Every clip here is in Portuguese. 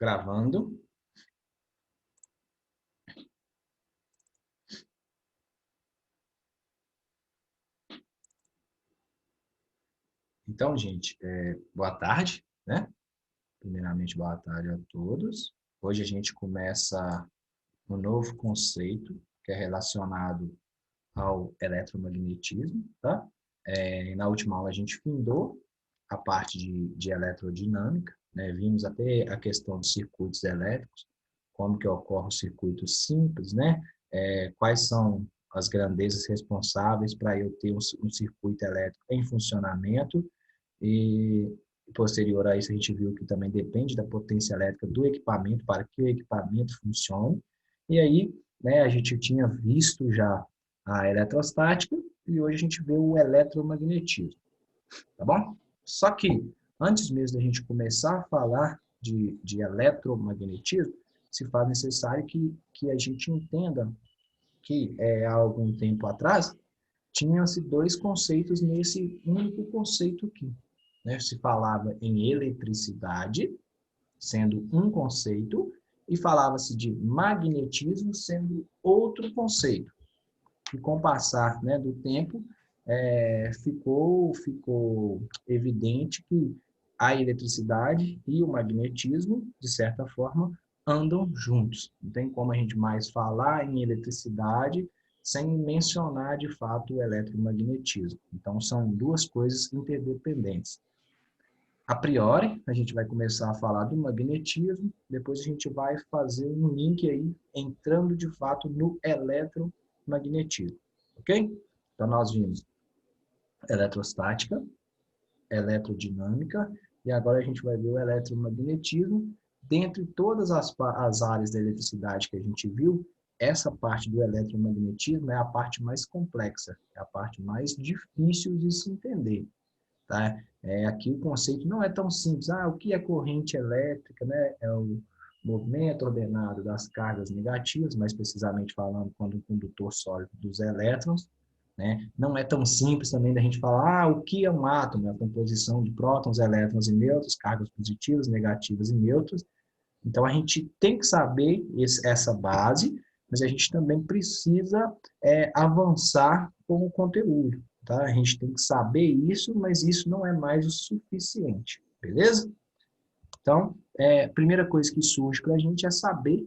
Gravando. Então, gente, boa tarde, né? Primeiramente, boa tarde a todos. Hoje a gente começa um novo conceito que é relacionado ao eletromagnetismo, tá? E na última aula a gente findou a parte de eletrodinâmica, né? Vimos até a questão de circuitos elétricos, como que ocorre o circuito simples, né? Quais são as grandezas responsáveis para eu ter um circuito elétrico em funcionamento e posterior a isso a gente viu que também depende da potência elétrica do equipamento para que o equipamento funcione. E aí, né, a gente tinha visto já a eletrostática e hoje a gente vê o eletromagnetismo, tá bom? Só que, antes mesmo da gente começar a falar de eletromagnetismo, se faz necessário que a gente entenda que, há algum tempo atrás, tinham-se dois conceitos nesse único conceito aqui, né? Se falava em eletricidade, sendo um conceito, e falava-se de magnetismo, sendo outro conceito. E com o passar, né, do tempo, ficou evidente que a eletricidade e o magnetismo, de certa forma, andam juntos. Não tem como a gente mais falar em eletricidade sem mencionar, de fato, o eletromagnetismo. Então, são duas coisas interdependentes. A priori, a gente vai começar a falar do magnetismo, depois a gente vai fazer um link aí, entrando de fato no eletromagnetismo, ok? Então, nós vimos eletrostática, eletrodinâmica, e agora a gente vai ver o eletromagnetismo. Dentre todas as áreas da eletricidade que a gente viu, essa parte do eletromagnetismo é a parte mais complexa, é a parte mais difícil de se entender. Tá? Aqui o conceito não é tão simples. O que é corrente elétrica? Né? É o movimento ordenado das cargas negativas, mais precisamente falando, quando o condutor sólido dos elétrons. Né? Não é tão simples também da gente falar o que é um átomo, a composição de prótons, elétrons e nêutrons, cargas positivas, negativas e nêutrons. Então, a gente tem que saber essa base, mas a gente também precisa avançar com o conteúdo. Tá? A gente tem que saber isso, mas isso não é mais o suficiente. Beleza? Então, a primeira coisa que surge para a gente é saber,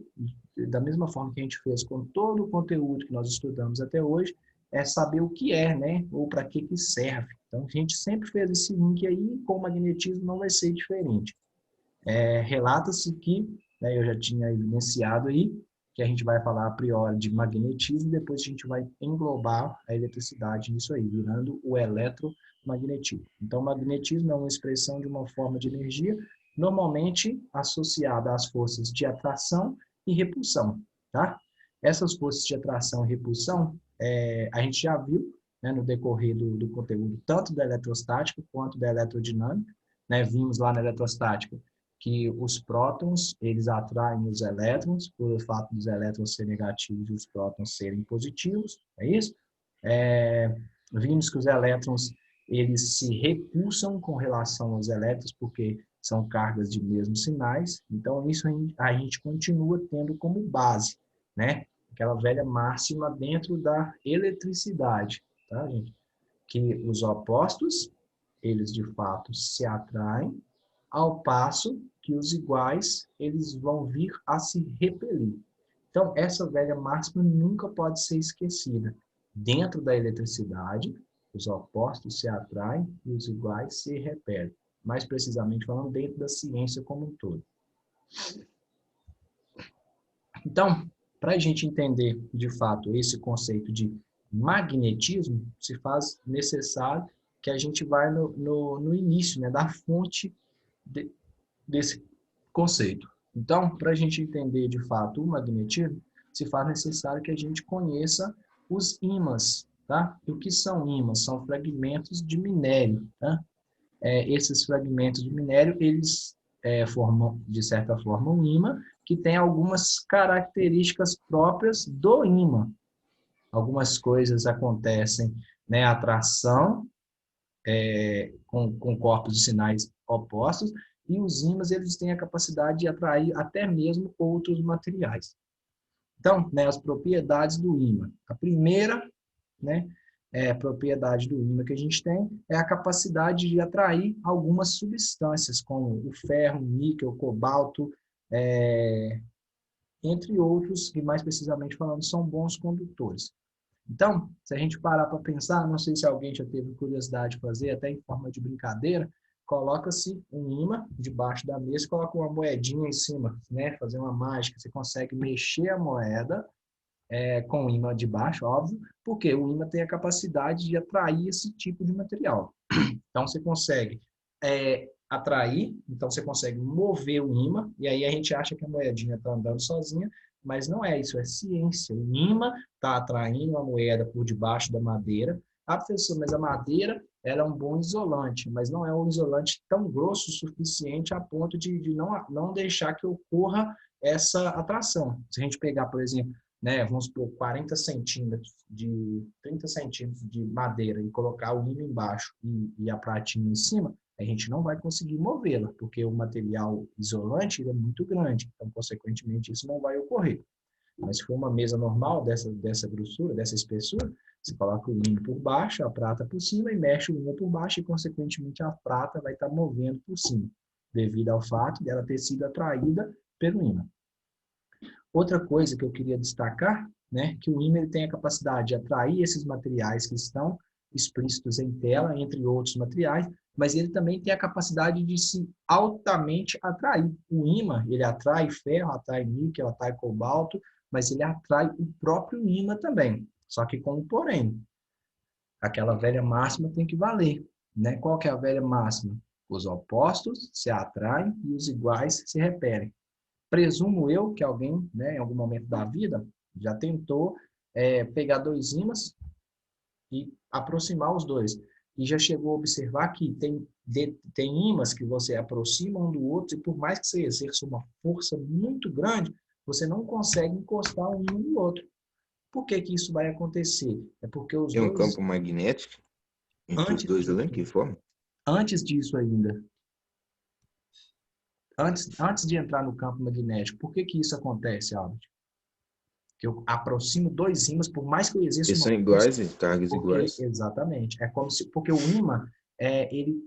da mesma forma que a gente fez com todo o conteúdo que nós estudamos até hoje, é saber o que é, né? Ou para que serve. Então, a gente sempre fez esse link aí, com o magnetismo não vai ser diferente. Relata-se que, né, eu já tinha evidenciado aí, que a gente vai falar a priori de magnetismo, e depois a gente vai englobar a eletricidade nisso aí, virando o eletromagnetismo. Então, o magnetismo é uma expressão de uma forma de energia, normalmente associada às forças de atração e repulsão, tá? Essas forças de atração e repulsão, a gente já viu, né, no decorrer do conteúdo, tanto da eletrostática quanto da eletrodinâmica, né? Vimos lá na eletrostática que os prótons, eles atraem os elétrons, por fato dos elétrons serem negativos e os prótons serem positivos, é isso? Vimos que os elétrons, eles se repulsam com relação aos elétrons, porque são cargas de mesmos sinais, então isso a gente continua tendo como base, né? Aquela velha máxima dentro da eletricidade, tá, gente? Que os opostos, eles de fato se atraem, ao passo que os iguais, eles vão vir a se repelir. Então, essa velha máxima nunca pode ser esquecida. Dentro da eletricidade, os opostos se atraem e os iguais se repelem. Mais precisamente falando, dentro da ciência como um todo. Então, para a gente entender, de fato, esse conceito de magnetismo, se faz necessário que a gente vá no início, né, da fonte desse conceito. Então, para a gente entender de fato o magnetismo, se faz necessário que a gente conheça os ímãs, tá? E o que são ímãs? São fragmentos de minério, tá? Esses fragmentos de minério, eles formam, de certa forma, um ímã que tem algumas características próprias do ímã. Algumas coisas acontecem, né? Atração com corpos de sinais opostos, e os ímãs eles têm a capacidade de atrair até mesmo outros materiais. Então, né, as propriedades do ímã. A primeira, né, propriedade do ímã que a gente tem é a capacidade de atrair algumas substâncias, como o ferro, o níquel, o cobalto, entre outros, que mais precisamente falando, são bons condutores. Então, se a gente parar para pensar, não sei se alguém já teve curiosidade de fazer, até em forma de brincadeira, coloca-se um ímã debaixo da mesa, coloca uma moedinha em cima, né? Fazer uma mágica, você consegue mexer a moeda com o ímã de baixo, óbvio, porque o ímã tem a capacidade de atrair esse tipo de material. Então, você consegue atrair, então você consegue mover o ímã, e aí a gente acha que a moedinha está andando sozinha, mas não é isso, é ciência. O ímã está atraindo a moeda por debaixo da madeira. Ah, professor, mas a madeira ela é um bom isolante, mas não é um isolante tão grosso o suficiente a ponto de não deixar que ocorra essa atração. Se a gente pegar, por exemplo, né, vamos supor, 40 centímetros, 30 centímetros de madeira e colocar o ímã embaixo e a pratinha em cima, a gente não vai conseguir movê-la, porque o material isolante é muito grande, então, consequentemente, isso não vai ocorrer. Mas se for uma mesa normal, dessa grossura, dessa espessura, você coloca o ímã por baixo, a prata por cima, e mexe o ímã por baixo, e, consequentemente, a prata vai estar movendo por cima, devido ao fato dela ter sido atraída pelo ímã. Outra coisa que eu queria destacar, né, que o ímã ele tem a capacidade de atrair esses materiais que estão explícitos em tela, entre outros materiais, mas ele também tem a capacidade de se altamente atrair. O ímã, ele atrai ferro, atrai níquel, atrai cobalto, mas ele atrai o próprio ímã também. Só que com um porém. Aquela velha máxima tem que valer, né? Qual que é a velha máxima? Os opostos se atraem e os iguais se repelem. Presumo eu que alguém, né, em algum momento da vida, já tentou pegar dois ímãs e aproximar os dois. E já chegou a observar que tem ímãs que você aproxima um do outro e por mais que você exerça uma força muito grande, você não consegue encostar um ímã no outro. Por que que isso vai acontecer? É porque os Tem um dois, campo magnético entre os antes dois disso, ali, que forma? antes disso ainda, antes de entrar no campo magnético, por que que isso acontece, Albert? Que eu aproximo dois ímãs, por mais que eu exerça Eles uma são força, iguais, cargas porque, iguais. exatamente, é como se, porque o ímã, ele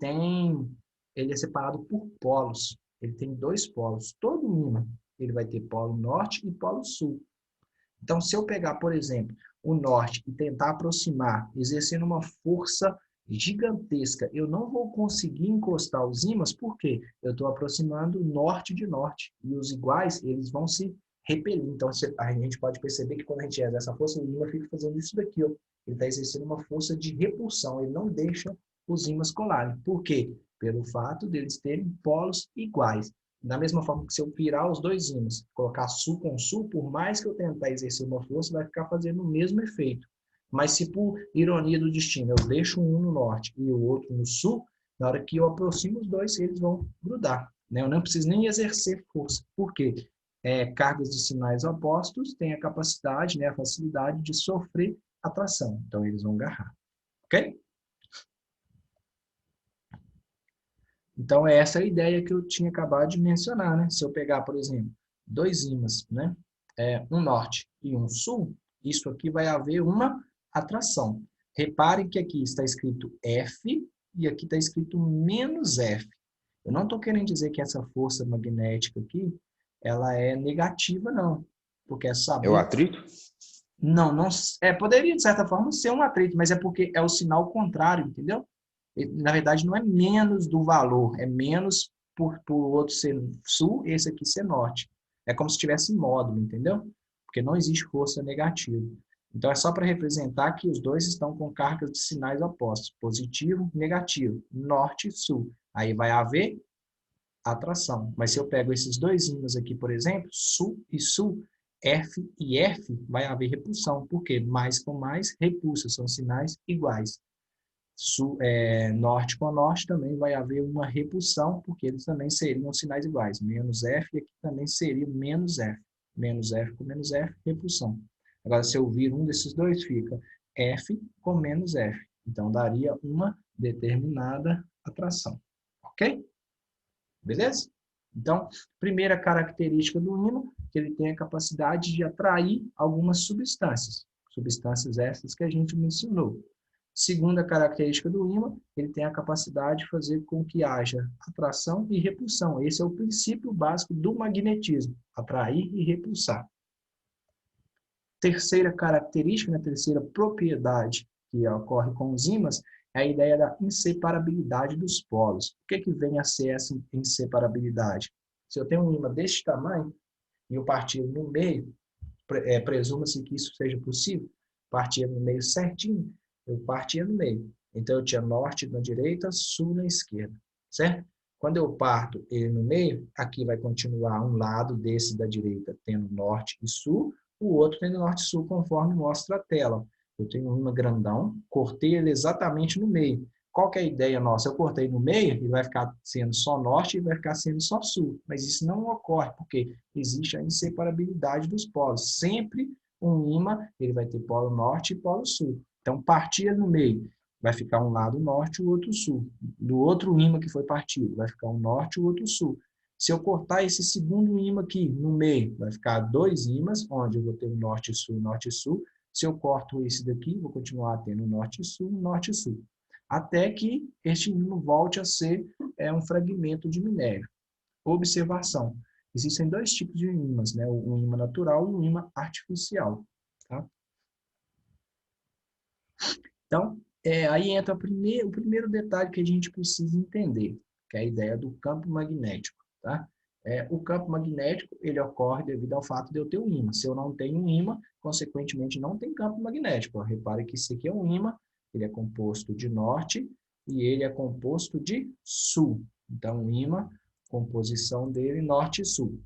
é separado por polos, ele tem dois polos, todo ímã, ele vai ter polo norte e polo sul. Então, se eu pegar, por exemplo, o norte e tentar aproximar, exercendo uma força gigantesca, eu não vou conseguir encostar os ímãs, porque eu estou aproximando norte de norte, e os iguais, eles vão se repelir. Então, a gente pode perceber que quando a gente exerce essa força, o ímã fica fazendo isso daqui, ó. Ele está exercendo uma força de repulsão, ele não deixa os ímãs colarem. Por quê? Pelo fato deles terem polos iguais. Da mesma forma que se eu virar os dois ímãs, colocar sul com sul, por mais que eu tentar exercer uma força, vai ficar fazendo o mesmo efeito. Mas se por ironia do destino eu deixo um no norte e o outro no sul, na hora que eu aproximo os dois, eles vão grudar. Né? Eu não preciso nem exercer força. Por quê? Cargas de sinais opostos têm a capacidade, né, a facilidade de sofrer atração. Então, eles vão agarrar. Ok? Então, é essa a ideia que eu tinha acabado de mencionar, né? Se eu pegar, por exemplo, dois ímãs, né? Um norte e um sul, isso aqui vai haver uma atração. Reparem que aqui está escrito F e aqui está escrito menos F. Eu não estou querendo dizer que essa força magnética aqui, ela é negativa, não. Porque é É o saber... atrito? Não, não... poderia, de certa forma, ser um atrito, mas é porque é o sinal contrário, entendeu? Na verdade, não é menos do valor, é menos por o outro ser sul, esse aqui ser norte. É como se tivesse módulo, entendeu? Porque não existe força negativa. Então, é só para representar que os dois estão com cargas de sinais opostos, positivo, negativo, norte e sul. Aí vai haver atração. Mas se eu pego esses dois ímãs aqui, por exemplo, sul e sul, F e F, vai haver repulsão. Por quê? Mais com mais, repulsa, são sinais iguais. Norte com norte também vai haver uma repulsão, porque eles também seriam sinais iguais. Menos F e aqui também seria menos F. Menos F com menos F, repulsão. Agora, se eu vir um desses dois, fica F com menos F. Então, daria uma determinada atração. Ok? Beleza? Então, primeira característica do ímã, que ele tem a capacidade de atrair algumas substâncias. Substâncias essas que a gente mencionou. Segunda característica do ímã, ele tem a capacidade de fazer com que haja atração e repulsão. Esse é o princípio básico do magnetismo, atrair e repulsar. Terceira característica, né, terceira propriedade que ocorre com os ímãs é a ideia da inseparabilidade dos polos. O que vem a ser essa inseparabilidade? Se eu tenho um ímã deste tamanho e eu partir no meio, presuma-se que isso seja possível, partir no meio certinho, eu partia no meio. Então, eu tinha norte na direita, sul na esquerda, certo? Quando eu parto ele no meio, aqui vai continuar um lado desse da direita tendo norte e sul, o outro tendo norte e sul, conforme mostra a tela. Eu tenho um ímã grandão, cortei ele exatamente no meio. Qual que é a ideia nossa? Eu cortei no meio, ele vai ficar sendo só norte e vai ficar sendo só sul. Mas isso não ocorre, porque existe a inseparabilidade dos polos. Sempre um ímã, ele vai ter polo norte e polo sul. Então, partia no meio, vai ficar um lado norte e o outro sul. Do outro ímã que foi partido, vai ficar um norte e o outro sul. Se eu cortar esse segundo ímã aqui no meio, vai ficar dois ímãs, onde eu vou ter o norte e sul, norte e sul. Se eu corto esse daqui, vou continuar tendo norte e sul, norte e sul. Até que este ímã volte a ser um fragmento de minério. Observação. Existem dois tipos de ímãs, né? Um ímã natural e um ímã artificial. Tá? Então, aí entra o primeiro detalhe que a gente precisa entender, que é a ideia do campo magnético. Tá? O campo magnético ele ocorre devido ao fato de eu ter um ímã. Se eu não tenho um ímã, consequentemente não tem campo magnético. Repare que isso aqui é um ímã, ele é composto de norte e ele é composto de sul. Então, o ímã, composição dele, norte e sul.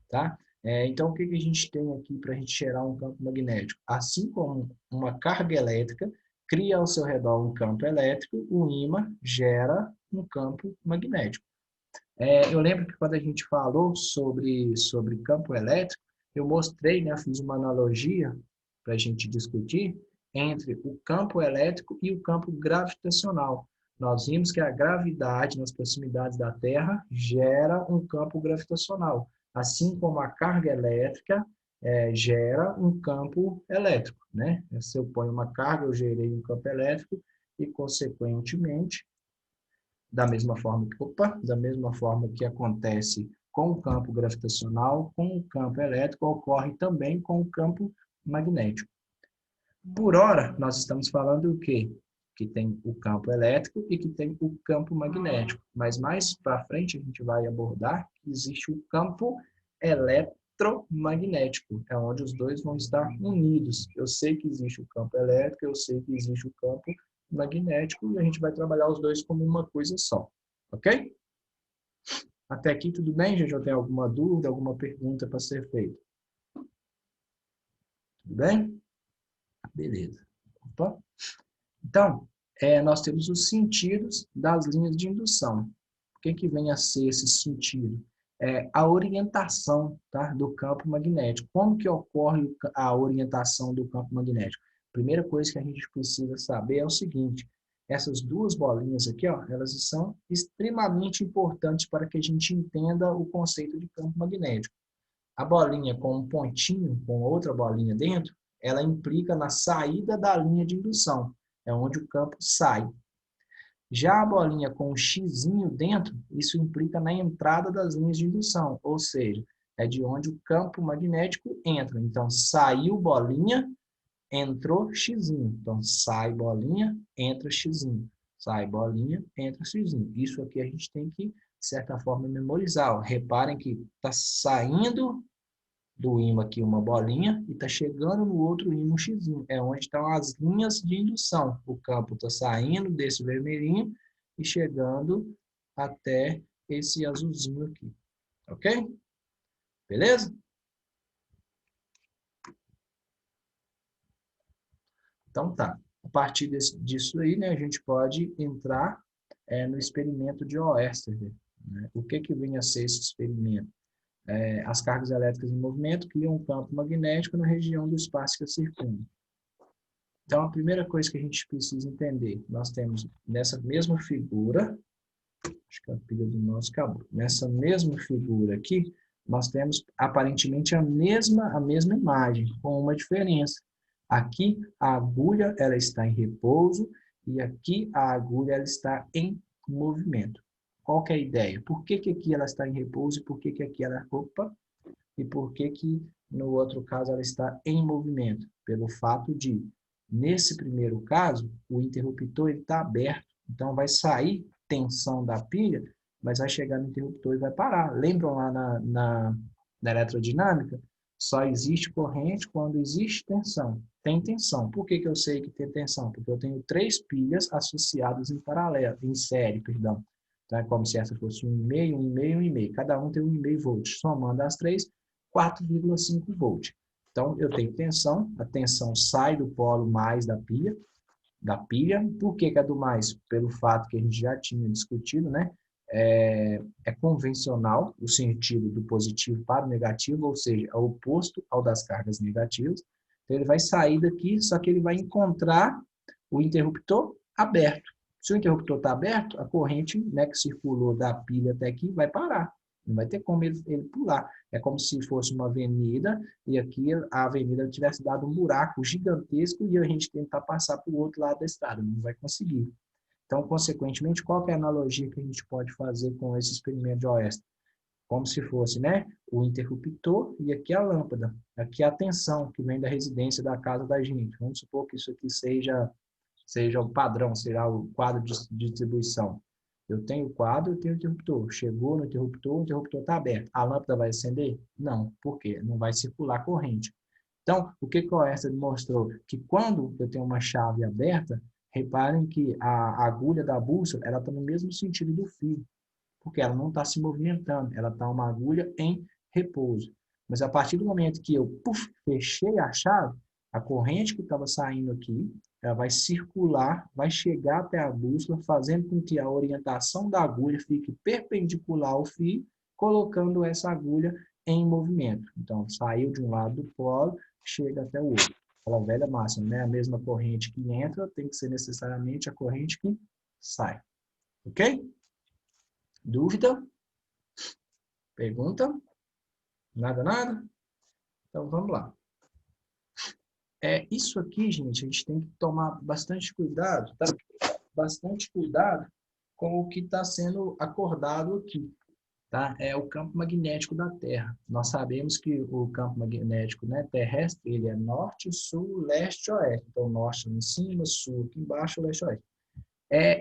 Tá? Então, o que a gente tem aqui para a gente gerar um campo magnético? Assim como uma carga elétrica cria ao seu redor um campo elétrico, o ímã gera um campo magnético. Eu lembro que quando a gente falou sobre campo elétrico, eu mostrei, né, fiz uma analogia para a gente discutir entre o campo elétrico e o campo gravitacional. Nós vimos que a gravidade nas proximidades da Terra gera um campo gravitacional, assim como a carga elétrica gera um campo elétrico, né? Se eu ponho uma carga, eu gerei um campo elétrico e, consequentemente, da mesma forma que acontece com o campo gravitacional, com o campo elétrico, ocorre também com o campo magnético. Por hora, nós estamos falando o quê? Que tem o campo elétrico e que tem o campo magnético. Mas mais para frente a gente vai abordar que existe o campo eletromagnético, é onde os dois vão estar unidos. Eu sei que existe o campo elétrico, eu sei que existe o campo magnético e a gente vai trabalhar os dois como uma coisa só. Ok? Até aqui tudo bem, gente? Eu tenho alguma dúvida, alguma pergunta para ser feita? Tudo bem? Beleza. Opa. Então, nós temos os sentidos das linhas de indução. O que vem a ser esse sentido? A orientação, tá, do campo magnético. Como que ocorre a orientação do campo magnético? A primeira coisa que a gente precisa saber é o seguinte: essas duas bolinhas aqui, ó, elas são extremamente importantes para que a gente entenda o conceito de campo magnético. A bolinha com um pontinho, com outra bolinha dentro, ela implica na saída da linha de indução. É onde o campo sai. Já a bolinha com um xizinho dentro, isso implica na entrada das linhas de indução, ou seja, é de onde o campo magnético entra. Então, saiu bolinha, entrou xizinho. Então, sai bolinha, entra xizinho. Sai bolinha, entra xizinho. Isso aqui a gente tem que, de certa forma, memorizar. Reparem que está saindo do ímã aqui uma bolinha e está chegando no outro ímã um xizinho. É onde estão as linhas de indução. O campo está saindo desse vermelhinho e chegando até esse azulzinho aqui. Ok? Beleza? Então tá. A partir disso aí, né, a gente pode entrar no experimento de Oersted. Né? O que vem a ser esse experimento? As cargas elétricas em movimento criam um campo magnético na região do espaço que a circunda. Então, a primeira coisa que a gente precisa entender, nós temos nessa mesma figura, deixa Acho que a pilha do nosso acabou. Nessa mesma figura aqui, nós temos aparentemente a mesma imagem, com uma diferença. Aqui a agulha ela está em repouso e aqui a agulha ela está em movimento. Qual que é a ideia? Por que aqui ela está em repouso e por que aqui ela... Opa! E por que no outro caso ela está em movimento? Pelo fato de, nesse primeiro caso, o interruptor está aberto. Então vai sair tensão da pilha, mas vai chegar no interruptor e vai parar. Lembram lá na eletrodinâmica? Só existe corrente quando existe tensão. Tem tensão. Por que eu sei que tem tensão? Porque eu tenho 3 pilhas associadas em paralelo, em série, perdão. Então é como se essa fosse 1,5, 1,5, 1,5. Cada um tem 1,5 volts. Somando as 3, 4,5 volts. Então eu tenho tensão, a tensão sai do polo mais da pilha. Por que é do mais? Pelo fato que a gente já tinha discutido, né? É convencional o sentido do positivo para o negativo, ou seja, é oposto ao das cargas negativas. Então, ele vai sair daqui, só que ele vai encontrar o interruptor aberto. Se o interruptor está aberto, a corrente, né, que circulou da pilha até aqui vai parar. Não vai ter como ele pular. É como se fosse uma avenida e aqui a avenida tivesse dado um buraco gigantesco e a gente tentar passar para o outro lado da estrada. Não vai conseguir. Então, consequentemente, qual que é a analogia que a gente pode fazer com esse experimento de Oesta? Como se fosse, né, o interruptor e aqui a lâmpada. Aqui a tensão que vem da residência da casa da gente. Vamos supor que isso aqui seja o padrão, será o quadro de distribuição. Eu tenho o quadro, eu tenho o interruptor. Chegou no interruptor, o interruptor está aberto. A lâmpada vai acender? Não. Por quê? Não vai circular corrente. Então, o que o Oesta mostrou? Que quando eu tenho uma chave aberta, reparem que a agulha da bússola ela está no mesmo sentido do fio, porque ela não está se movimentando, ela está uma agulha em repouso. Mas a partir do momento que eu fechei a chave, a corrente que estava saindo aqui, ela vai circular, vai chegar até a bússola, fazendo com que a orientação da agulha fique perpendicular ao fio, colocando essa agulha em movimento. Então, saiu de um lado do polo, chega até o outro. Aquela velha máxima, né? A mesma corrente que entra tem que ser necessariamente a corrente que sai. Ok? Dúvida? Pergunta? Nada, nada? Então, vamos lá. Isso aqui, gente, a gente tem que tomar bastante cuidado, tá? Bastante cuidado com o que está sendo acordado aqui, tá? É o campo magnético da Terra. Nós sabemos que o campo magnético, né, terrestre, ele é norte, sul, leste, oeste. Então, norte em cima, sul aqui embaixo, leste, oeste.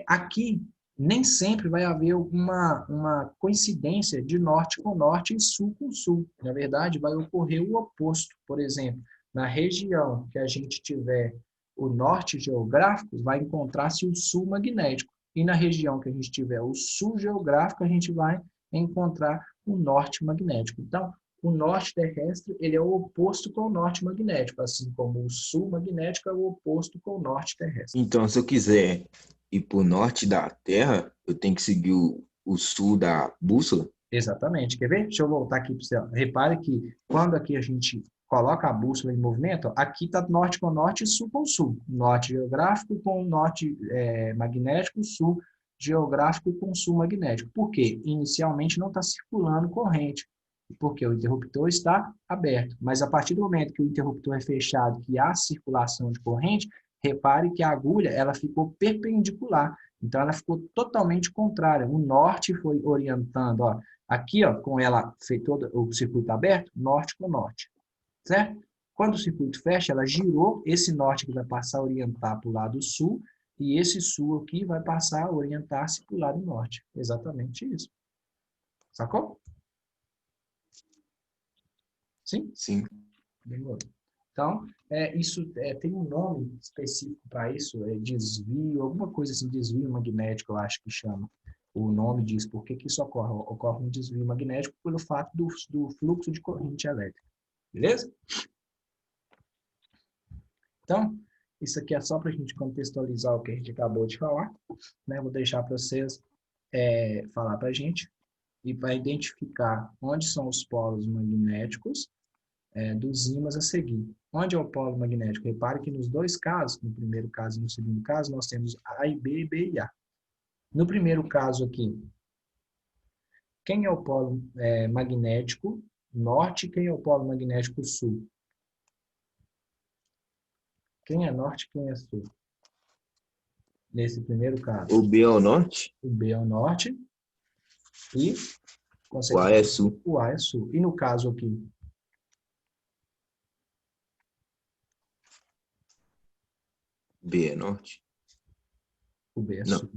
Aqui, nem sempre vai haver uma coincidência de norte com norte e sul com sul. Na verdade, vai ocorrer o oposto. Por exemplo, na região que a gente tiver o norte geográfico, vai encontrar-se o sul magnético. E na região que a gente tiver o sul geográfico, a gente vai encontrar o norte magnético. Então, o norte terrestre ele é o oposto com o norte magnético, assim como o sul magnético é o oposto com o norte terrestre. Então, se eu quiser ir para o norte da Terra, eu tenho que seguir o sul da bússola? Exatamente. Quer ver? Deixa eu voltar aqui para você. Repare que quando aqui a gente coloca a bússola em movimento, aqui está norte com norte e sul com sul. Norte geográfico com norte magnético, sul geográfico com sul magnético. Por quê? Inicialmente não está circulando corrente, porque o interruptor está aberto. Mas a partir do momento que o interruptor é fechado, que há circulação de corrente, repare que a agulha ela ficou perpendicular. Então, ela ficou totalmente contrária. O norte foi orientando, ó, aqui, ó, com ela feito todo o circuito aberto, norte com norte, certo? Quando o circuito fecha, ela girou, esse norte que vai passar a orientar para o lado sul, e esse sul aqui vai passar a orientar-se para o lado norte. Exatamente isso. Sacou? Sim? Sim. Demorou. Então, isso tem um nome específico para isso, desvio, alguma coisa assim, desvio magnético, eu acho que chama. O nome diz por que isso ocorre. Ocorre um desvio magnético pelo fato do fluxo de corrente elétrica. Beleza? Então, isso aqui é só para a gente contextualizar o que a gente acabou de falar. Né? Vou deixar para vocês falar para a gente e para identificar onde são os polos magnéticos dos ímãs a seguir. Onde é o polo magnético? Repare que nos dois casos, no primeiro caso e no segundo caso, nós temos A e B e B e A. No primeiro caso aqui, Quem é o polo magnético norte? Quem é o polo magnético sul? Quem é norte e quem é sul? Nesse primeiro caso, O B é o norte, o B é o norte e, o A é consequentemente, sul. o A é sul. E no caso aqui, B é norte? o B é Não. sul.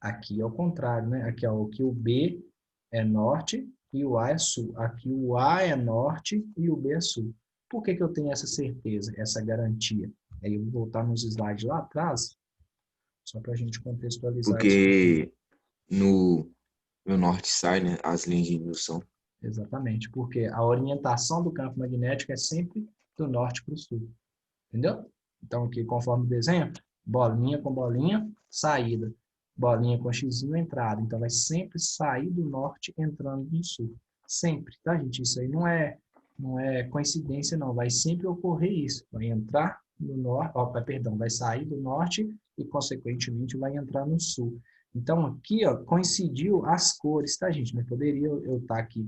Aqui é o contrário, né? Aqui, ó, aqui o B é norte e o A é sul. Aqui o A é norte e o B é sul. Por que que eu tenho essa certeza, essa garantia? Aí eu vou voltar nos slides lá atrás, só para a gente contextualizar isso um pouquinho. Porque no norte sai, né, as linhas de indução. Exatamente, porque a orientação do campo magnético é sempre do norte para o sul. Entendeu? Então, aqui, conforme o desenho, bolinha com bolinha, saída. Bolinha com xizinho, entrada. Então, vai sempre sair do norte, entrando no sul. Sempre, tá, gente? Isso aí não é coincidência, não. Vai sempre ocorrer isso. Vai entrar no norte, perdão, vai sair do norte e, consequentemente, vai entrar no sul. Então, aqui, ó, coincidiu as cores, tá, gente? Mas poderia eu estar aqui,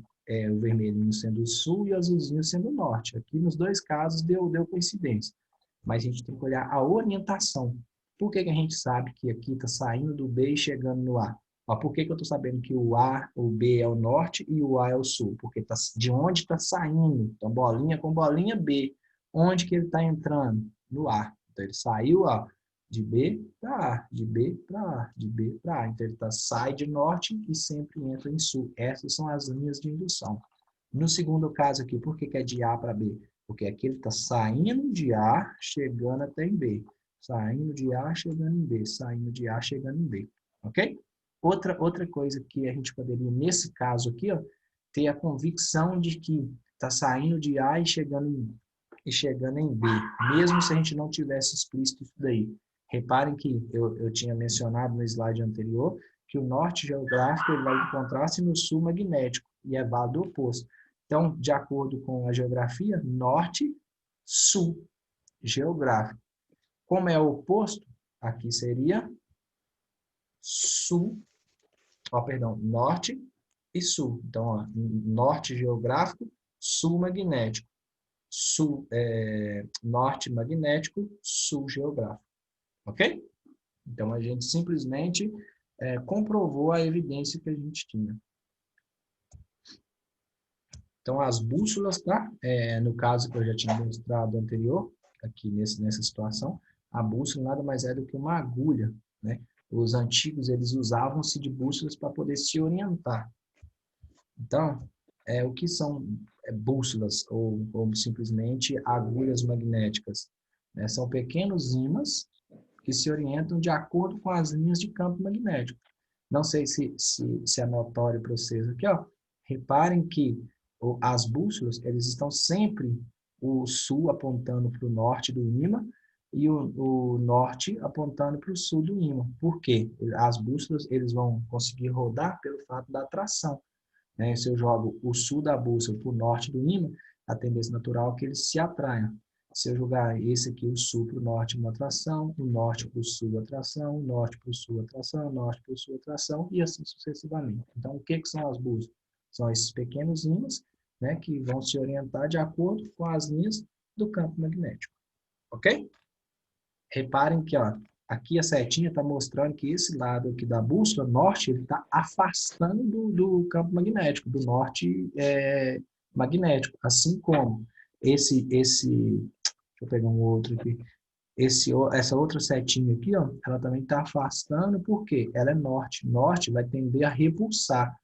o vermelhinho sendo o sul e o azulzinho sendo o norte. Aqui, nos dois casos, deu coincidência. Mas a gente tem que olhar a orientação. Por que que a gente sabe que aqui está saindo do B e chegando no A? Ó, por que que eu estou sabendo que o B é o norte e o A é o sul? Porque tá, de onde está saindo? Então, bolinha com bolinha, B. Onde que ele está entrando? No A. Então, ele saiu, ó, de B para A, de B para A, de B para A. Então, ele sai de norte e sempre entra em sul. Essas são as linhas de indução. No segundo caso aqui, por que que é de A para B? Porque aqui ele está saindo de A, chegando até em B. Saindo de A, chegando em B. Saindo de A, chegando em B. Ok? Outra coisa que a gente poderia, nesse caso aqui, ó, ter a convicção de que está saindo de A e chegando em B. Mesmo se a gente não tivesse explícito isso daí. Reparem que eu tinha mencionado no slide anterior que o norte geográfico ele vai encontrar-se no sul magnético. E é válido o oposto. Então, de acordo com a geografia, norte, sul, geográfico. Como é o oposto, aqui seria sul, norte e sul. Então, ó, norte geográfico, sul magnético. Norte magnético, sul geográfico. Ok? Então, a gente simplesmente comprovou a evidência que a gente tinha. Então, as bússolas, tá? No caso que eu já tinha mostrado anterior, aqui nessa situação, a bússola nada mais é do que uma agulha, né? Os antigos, eles usavam-se de bússolas para poder se orientar. Então, o que são bússolas ou simplesmente agulhas magnéticas? Né? São pequenos ímãs que se orientam de acordo com as linhas de campo magnético. Não sei se é notório para vocês aqui, ó. Reparem que as bússolas, eles estão sempre o sul apontando para o norte do ímã e o norte apontando para o sul do ímã. Por quê? As bússolas, eles vão conseguir rodar pelo fato da atração. Né? Se eu jogo o sul da bússola para o norte do ímã, a tendência natural é que eles se atraiam. Se eu jogar esse aqui, o sul para o norte, uma atração, o norte para o sul, atração, o norte para o sul, atração, o norte para o sul, atração, e assim sucessivamente. Então, o que são as bússolas? São esses pequenos ímãs, né, que vão se orientar de acordo com as linhas do campo magnético. Ok? Reparem que, ó, aqui a setinha está mostrando que esse lado aqui da bússola, norte, ele está afastando do campo magnético, do norte magnético. Assim como deixa eu pegar um outro aqui, essa outra setinha aqui, ó, ela também está afastando, porque ela é norte. Norte vai tender a repulsar.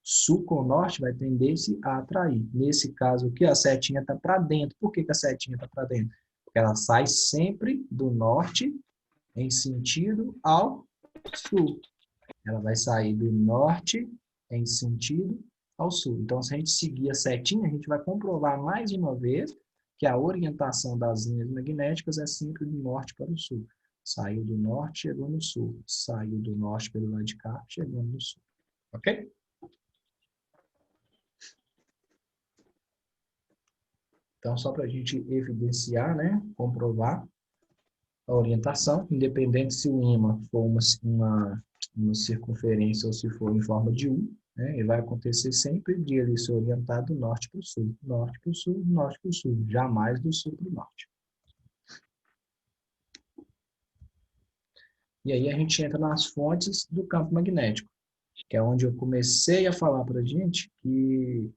Sul com norte vai tender a atrair. Nesse caso aqui, a setinha está para dentro. Por que a setinha está para dentro? Porque ela sai sempre do norte em sentido ao sul. Ela vai sair do norte em sentido ao sul. Então, se a gente seguir a setinha, a gente vai comprovar mais uma vez que a orientação das linhas magnéticas é sempre do norte para o sul. Saiu do norte, chegou no sul. Saiu do norte pelo lado de cá, chegando no sul. Ok? Então, só para a gente evidenciar, né, comprovar a orientação, independente se o ímã for uma circunferência ou se for em forma de U, né? E vai acontecer sempre de ele se orientar do norte para o sul, norte para o sul, norte para o sul, jamais do sul para o norte. E aí a gente entra nas fontes do campo magnético, que é onde eu comecei a falar para a gente que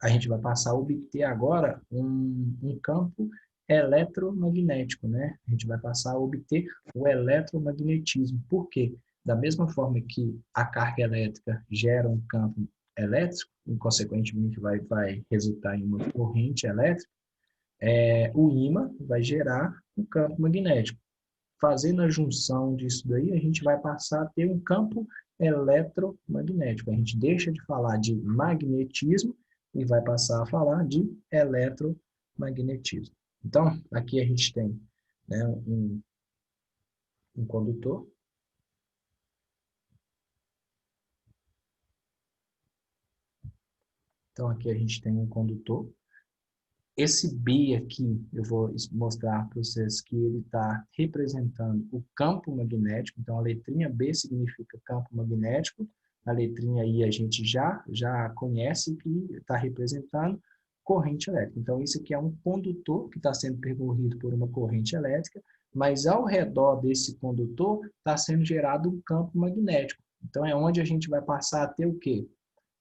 a gente vai passar a obter agora um campo eletromagnético, né? A gente vai passar a obter o eletromagnetismo. Por quê? Da mesma forma que a carga elétrica gera um campo elétrico, e consequentemente vai resultar em uma corrente elétrica, o ímã vai gerar um campo magnético. Fazendo a junção disso daí, a gente vai passar a ter um campo eletromagnético. A gente deixa de falar de magnetismo e vai passar a falar de eletromagnetismo. Então, aqui a gente tem, né, um condutor. Então, aqui a gente tem um condutor. Esse B aqui, eu vou mostrar para vocês que ele está representando o campo magnético. Então, a letrinha B significa campo magnético. A letrinha I a gente já conhece que está representando corrente elétrica. Então, isso aqui é um condutor que está sendo percorrido por uma corrente elétrica, mas ao redor desse condutor está sendo gerado um campo magnético. Então, é onde a gente vai passar a ter o quê?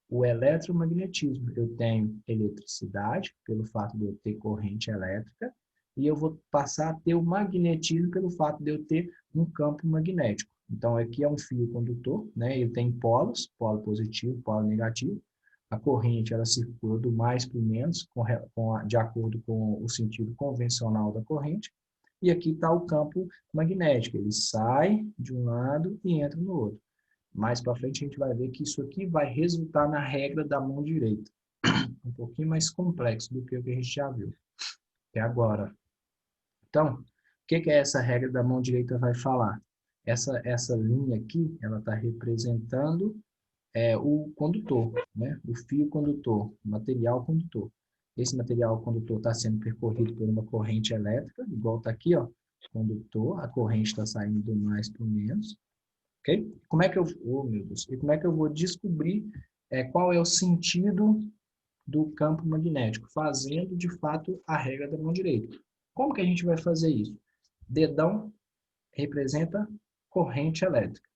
O eletromagnetismo. Eu tenho eletricidade, pelo fato de eu ter corrente elétrica, e eu vou passar a ter o magnetismo pelo fato de eu ter um campo magnético. Então, aqui é um fio condutor, né? Ele tem polos, polo positivo, polo negativo. A corrente ela circula do mais para o menos, de acordo com o sentido convencional da corrente. E aqui está o campo magnético. Ele sai de um lado e entra no outro. Mais para frente a gente vai ver que isso aqui vai resultar na regra da mão direita. Um pouquinho mais complexo do que o que a gente já viu até agora. Então, o que é essa regra da mão direita vai falar? Essa linha aqui, ela está representando o condutor, né? O fio condutor, o material condutor. Esse material condutor está sendo percorrido por uma corrente elétrica, igual está aqui, ó, condutor, a corrente está saindo do mais para o menos. Okay? Como é que oh, meu Deus, e como é que eu vou descobrir qual é o sentido do campo magnético? Fazendo, de fato, a regra da mão direita. Como que a gente vai fazer isso? Dedão representa corrente elétrica.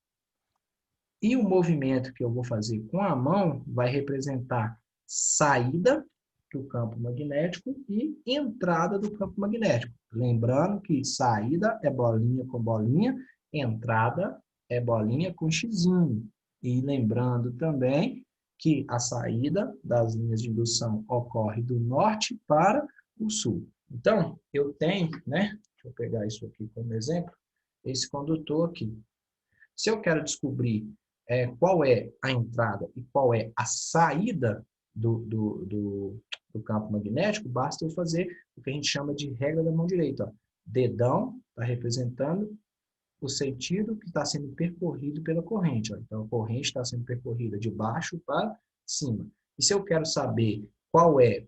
E o movimento que eu vou fazer com a mão vai representar saída do campo magnético e entrada do campo magnético. Lembrando que saída é bolinha com bolinha, entrada é bolinha com xizinho. E lembrando também que a saída das linhas de indução ocorre do norte para o sul. Então, eu tenho, né? Deixa eu pegar isso aqui como exemplo, esse condutor aqui. Se eu quero descobrir qual é a entrada e qual é a saída do campo magnético, basta eu fazer o que a gente chama de regra da mão direita. Ó. Dedão está representando o sentido que está sendo percorrido pela corrente. Ó. Então, a corrente está sendo percorrida de baixo para cima. E se eu quero saber qual é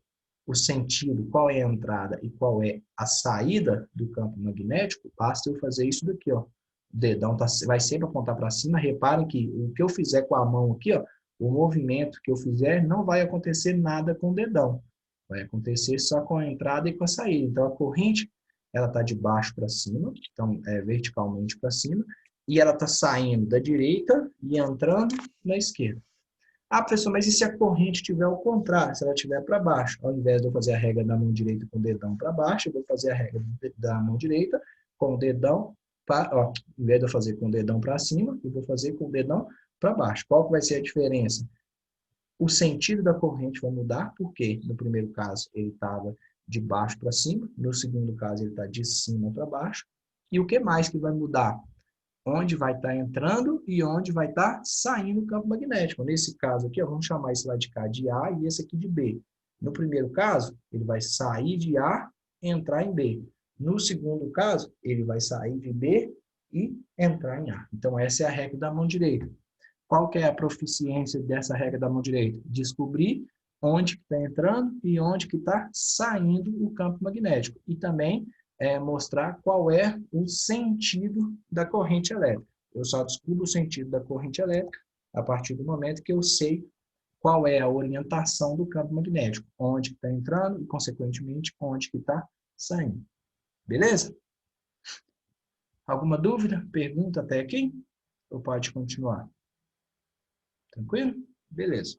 o sentido, qual é a entrada e qual é a saída do campo magnético, basta eu fazer isso daqui, ó. O dedão vai sempre apontar para cima. Reparem que o que eu fizer com a mão aqui, ó, o movimento que eu fizer, não vai acontecer nada com o dedão. Vai acontecer só com a entrada e com a saída. Então, a corrente ela está de baixo para cima, então verticalmente para cima, e ela está saindo da direita e entrando na esquerda. Ah, professor, mas e se a corrente estiver ao contrário, se ela estiver para baixo? Ao invés de eu fazer a regra da mão direita com o dedão para baixo, eu vou fazer a regra da mão direita com o dedão ao invés de eu fazer com o dedão para cima, eu vou fazer com o dedão para baixo. Qual que vai ser a diferença? O sentido da corrente vai mudar, porque no primeiro caso ele estava de baixo para cima, no segundo caso ele está de cima para baixo. E o que mais que vai mudar? Onde vai estar entrando e onde vai estar saindo o campo magnético. Nesse caso aqui, vamos chamar esse lá de cá de A e esse aqui de B. No primeiro caso, ele vai sair de A e entrar em B. No segundo caso, ele vai sair de B e entrar em A. Então, essa é a regra da mão direita. Qual que é a proficiência dessa regra da mão direita? Descobrir onde está entrando e onde que está saindo o campo magnético. E também mostrar qual é o sentido da corrente elétrica. Eu só descubro o sentido da corrente elétrica a partir do momento que eu sei qual é a orientação do campo magnético, onde está entrando e, consequentemente, onde que está saindo. Beleza? Alguma dúvida? Pergunta até aqui? Ou pode continuar? Tranquilo? Beleza.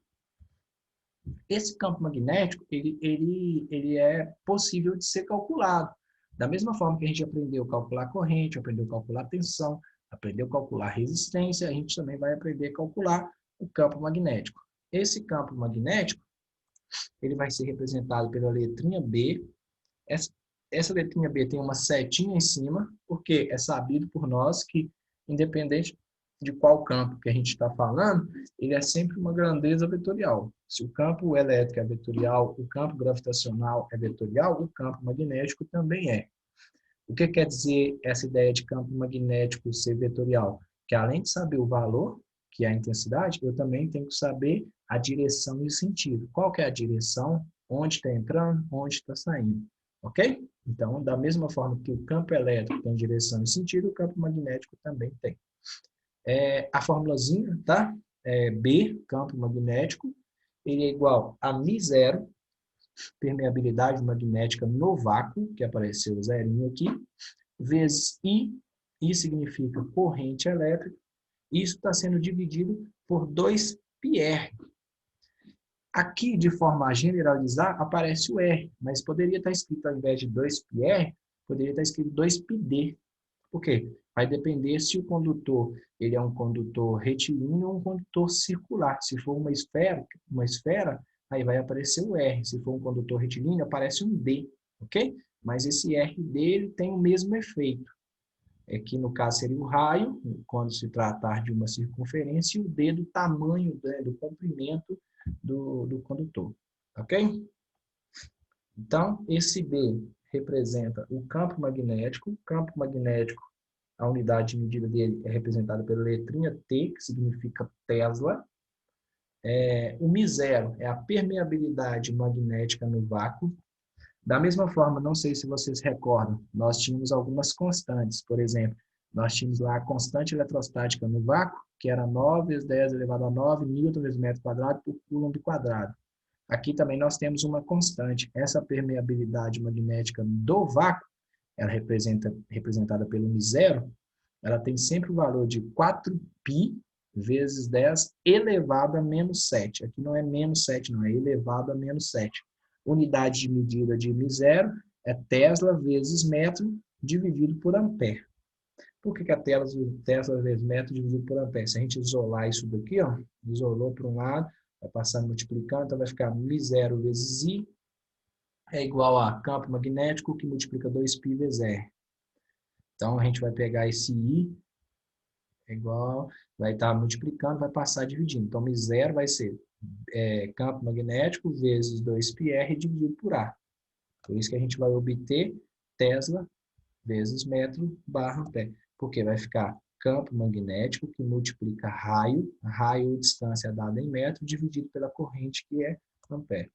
Esse campo magnético, ele é possível de ser calculado. Da mesma forma que a gente aprendeu a calcular corrente, aprendeu a calcular tensão, aprendeu a calcular resistência, a gente também vai aprender a calcular o campo magnético. Esse campo magnético, ele vai ser representado pela letrinha B. Essa letrinha B tem uma setinha em cima, porque é sabido por nós que, independente de qual campo que a gente está falando, ele é sempre uma grandeza vetorial. Se o campo elétrico é vetorial, o campo gravitacional é vetorial, o campo magnético também é. O que quer dizer essa ideia de campo magnético ser vetorial? Que além de saber o valor, que é a intensidade, eu também tenho que saber a direção e o sentido. Qual que é a direção? Onde está entrando? Onde está saindo? Ok? Então, da mesma forma que o campo elétrico tem direção e sentido, o campo magnético também tem. A formulazinha, tá? B, campo magnético, ele é igual a μ0, permeabilidade magnética no vácuo, que apareceu o zerinho aqui, vezes I significa corrente elétrica, isso está sendo dividido por 2πr. Aqui, de forma a generalizar, aparece o R, mas poderia estar escrito, ao invés de 2πr, poderia estar escrito 2πd. Por quê? Vai depender se o condutor ele é um condutor retilíneo ou um condutor circular. Se for uma esfera, aí vai aparecer o R. Se for um condutor retilíneo, aparece um D, ok? Mas esse R dele tem o mesmo efeito. É que no caso seria o raio, quando se tratar de uma circunferência, e o D do tamanho, do comprimento do condutor, ok? Então, esse B representa o campo magnético. O campo magnético, a unidade de medida dele é representada pela letrinha T, que significa Tesla. O μ0 é a permeabilidade magnética no vácuo. Da mesma forma, não sei se vocês recordam, nós tínhamos algumas constantes. Por exemplo, nós tínhamos lá a constante eletrostática no vácuo, que era 9 vezes 10 elevado a 9 newton vezes metro quadrado por coulomb quadrado. Aqui também nós temos uma constante. Essa permeabilidade magnética do vácuo, ela representada pelo μ0, ela tem sempre o valor de 4π vezes 10 elevado a menos 7. Aqui não é menos 7, não, é elevado a menos 7. Unidade de medida de μ0 é Tesla vezes metro dividido por ampere. Por que é Tesla vezes metro dividido por ampere? Se a gente isolar isso daqui, ó, isolou para um lado, vai passar multiplicando, então vai ficar μ0 vezes I é igual a campo magnético que multiplica 2π vezes R. Então, a gente vai pegar esse I, é igual, vai estar multiplicando, vai passar dividindo. Então, μ0 vai ser campo magnético vezes 2πr dividido por A. Por isso que a gente vai obter Tesla vezes metro barra ampere. Porque vai ficar campo magnético que multiplica raio, raio ou distância dada em metro, dividido pela corrente, que é ampere.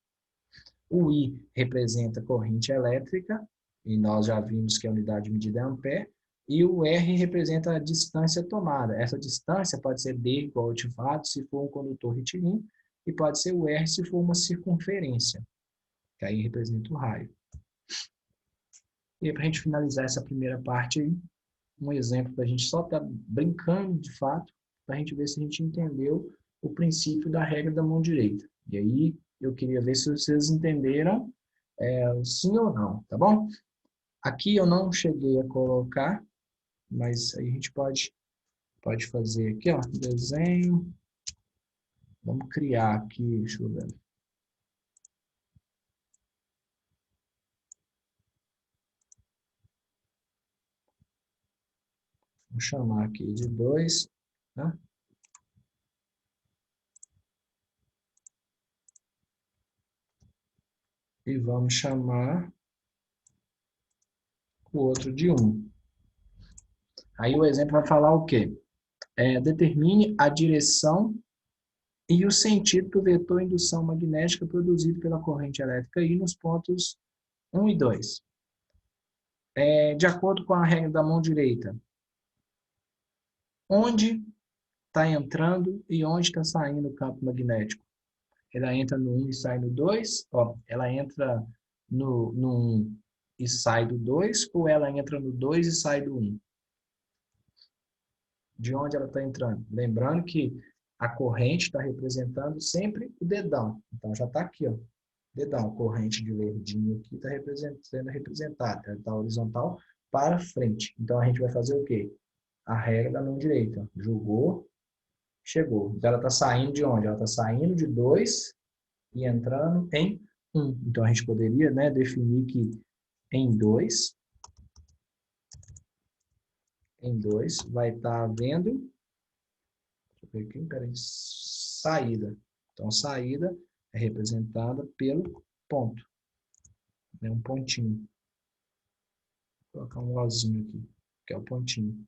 O I representa corrente elétrica, e nós já vimos que a unidade de medida é ampere, e o R representa a distância tomada. Essa distância pode ser D igual ao ativado, se for um condutor retilíneo, e pode ser o R se for uma circunferência, que aí representa o raio. E para a gente finalizar essa primeira parte aí, um exemplo para a gente só estar brincando de fato, para a gente ver se a gente entendeu o princípio da regra da mão direita. E aí eu queria ver se vocês entenderam sim ou não, tá bom? Aqui eu não cheguei a colocar, mas aí a gente pode fazer aqui, ó, desenho. Vamos criar aqui, deixa eu ver. Vou chamar aqui de 2, tá? E vamos chamar o outro de 1. Aí o exemplo vai falar o quê? Determine a direção e o sentido do vetor indução magnética produzido pela corrente elétrica I nos pontos 1 e 2. De acordo com a regra da mão direita, onde está entrando e onde está saindo o campo magnético. Ela entra no 1 e sai no 2, ó, ela entra no 1 e sai do 2, ou ela entra no 2 e sai do 1? De onde ela está entrando? Lembrando que a corrente está representando sempre o dedão. Então, já está aqui, ó, dedão, corrente de verdinho aqui está sendo representada. Ela está horizontal para frente. Então, a gente vai fazer o quê? A regra da mão direita. Jogou, chegou. Então, ela está saindo de onde? Ela está saindo de 2 e entrando em 1. Então, a gente poderia, né, definir que em 2 vai estar havendo, deixa eu ver aqui, peraí, saída. Então, saída é representada pelo ponto, né, um pontinho. Vou colocar um ozinho aqui, que é o pontinho.